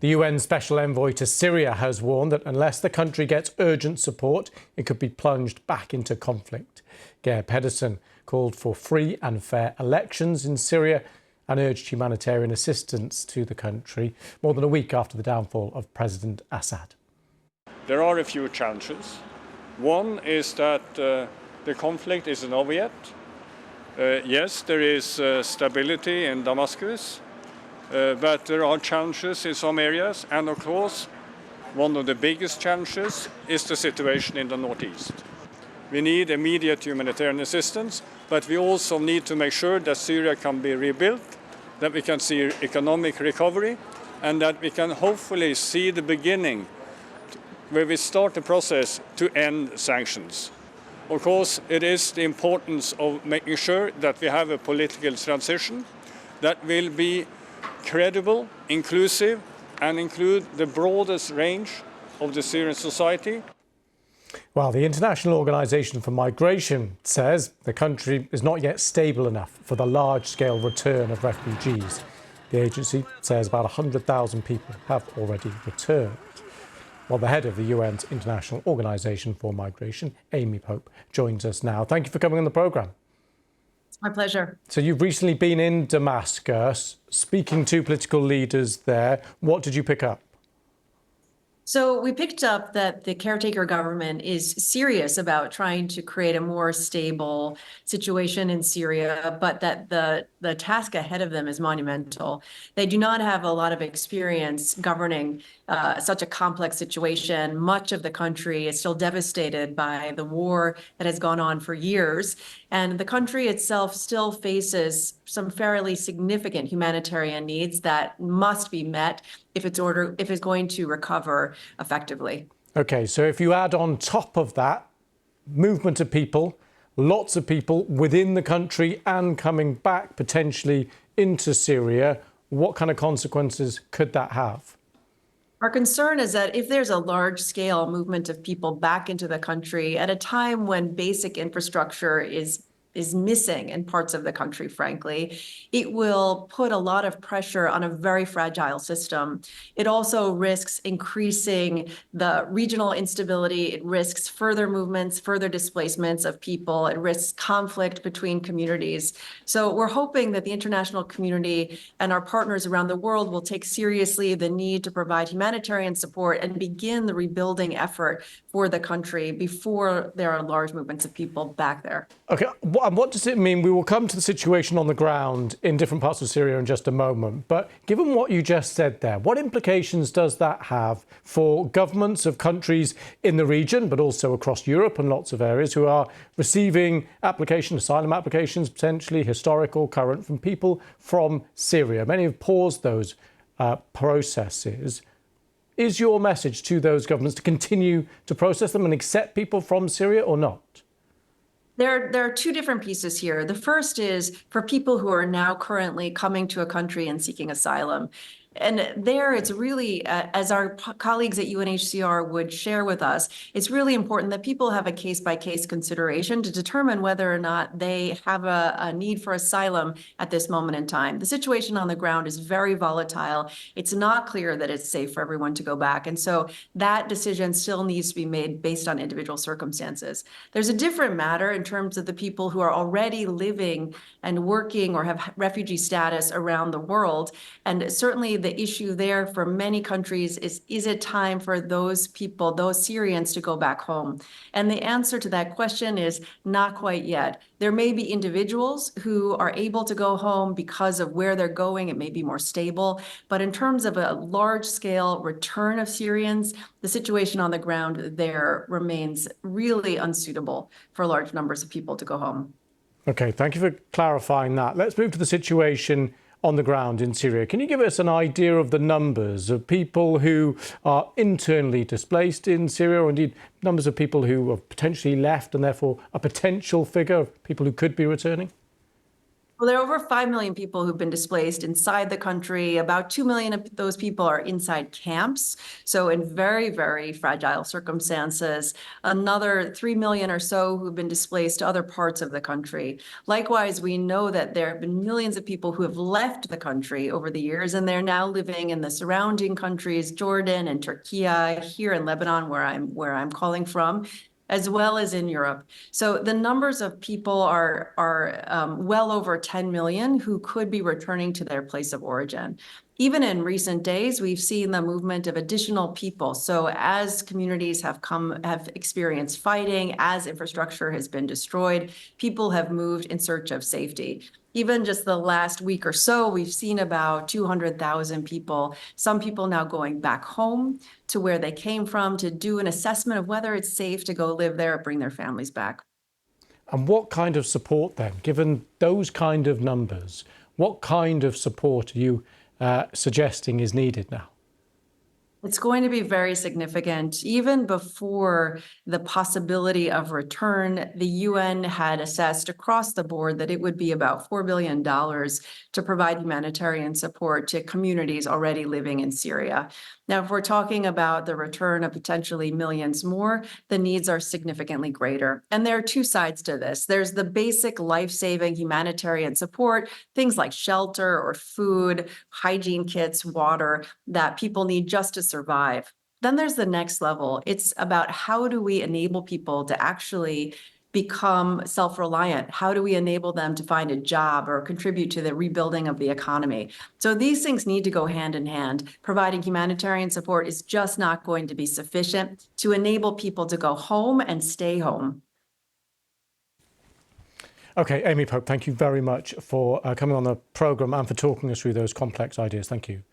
The UN Special Envoy to Syria has warned that unless the country gets urgent support, it could be plunged back into conflict. Geir Pedersen called for free and fair elections in Syria and urged humanitarian assistance to the country more than a week after the downfall of President Assad. There are a few challenges. One is that the conflict isn't over yet. Yes, there is stability in Damascus, but there are challenges in some areas. And of course, one of the biggest challenges is the situation in the northeast. We need immediate humanitarian assistance, but we also need to make sure that Syria can be rebuilt, that we can see economic recovery, and that we can hopefully see the beginning where we start the process to end sanctions. Of course, it is the importance of making sure that we have a political transition that will be credible, inclusive, and include the broadest range of the Syrian society. Well, the International Organization for Migration says the country is not yet stable enough for the large-scale return of refugees. The agency says about 100,000 people have already returned. Well, the head of the UN's International Organization for Migration, Amy Pope, joins us now. Thank you for coming on the programme. It's my pleasure. So you've recently been in Damascus, speaking to political leaders there. What did you pick up? So we picked up that the caretaker government is serious about trying to create a more stable situation in Syria, but that the task ahead of them is monumental. They do not have a lot of experience governing such a complex situation. Much of the country is still devastated by the war that has gone on for years. And the country itself still faces some fairly significant humanitarian needs that must be met if it's going to recover effectively. OK, so if you add on top of that movement of people, lots of people within the country and coming back potentially into Syria, what kind of consequences could that have? Our concern is that if there's a large-scale movement of people back into the country at a time when basic infrastructure is missing in parts of the country, frankly, it will put a lot of pressure on a very fragile system. It also risks increasing the regional instability. It risks further movements, further displacements of people. It risks conflict between communities. So we're hoping that the international community and our partners around the world will take seriously the need to provide humanitarian support and begin the rebuilding effort for the country before there are large movements of people back there. OK, what does it mean? We will come to the situation on the ground in different parts of Syria in just a moment. But given what you just said there, what implications does that have for governments of countries in the region, but also across Europe and lots of areas who are receiving asylum applications, potentially historical, current, from people from Syria? Many have paused those processes. Is your message to those governments to continue to process them and accept people from Syria or not? There are two different pieces here. The first is for people who are now currently coming to a country and seeking asylum. And there it's really, as our colleagues at UNHCR would share with us, it's really important that people have a case-by-case consideration to determine whether or not they have a need for asylum at this moment in time. The situation on the ground is very volatile. It's not clear that it's safe for everyone to go back. And so that decision still needs to be made based on individual circumstances. There's a different matter in terms of the people who are already living and working or have refugee status around the world. And certainly the issue there for many countries is it time for those people, those Syrians, to go back home? And the answer to that question is not quite yet. There may be individuals who are able to go home because of where they're going. It may be more stable. But in terms of a large-scale return of Syrians, the situation on the ground there remains really unsuitable for large numbers of people to go home. OK, thank you for clarifying that. Let's move to the situation on the ground in Syria. Can you give us an idea of the numbers of people who are internally displaced in Syria, or indeed numbers of people who have potentially left and therefore a potential figure of people who could be returning? Well, there are over 5 million people who've been displaced inside the country. About 2 million of those people are inside camps, so in very, very fragile circumstances. Another 3 million or so who've been displaced to other parts of the country. Likewise, we know that there have been millions of people who have left the country over the years, and they're now living in the surrounding countries, Jordan and Turkey, here in Lebanon, where I'm calling from, as well as in Europe. So the numbers of people are well over 10 million who could be returning to their place of origin. Even in recent days, we've seen the movement of additional people. So as communities have experienced fighting, as infrastructure has been destroyed, people have moved in search of safety. Even just the last week or so, we've seen about 200,000 people, some people now going back home to where they came from to do an assessment of whether it's safe to go live there or bring their families back. And what kind of support then, given those kind of numbers, what kind of support are you suggesting is needed now? It's going to be very significant. Even before the possibility of return, the UN had assessed across the board that it would be about $4 billion to provide humanitarian support to communities already living in Syria. Now, if we're talking about the return of potentially millions more, the needs are significantly greater. And there are two sides to this. There's the basic life-saving humanitarian support, things like shelter or food, hygiene kits, water that people need just to survive. Then there's the next level. It's about how do we enable people to actually become self-reliant? How do we enable them to find a job or contribute to the rebuilding of the economy? So these things need to go hand in hand. Providing humanitarian support is just not going to be sufficient to enable people to go home and stay home. Okay, Amy Pope, thank you very much for coming on the programme and for talking us through those complex ideas. Thank you.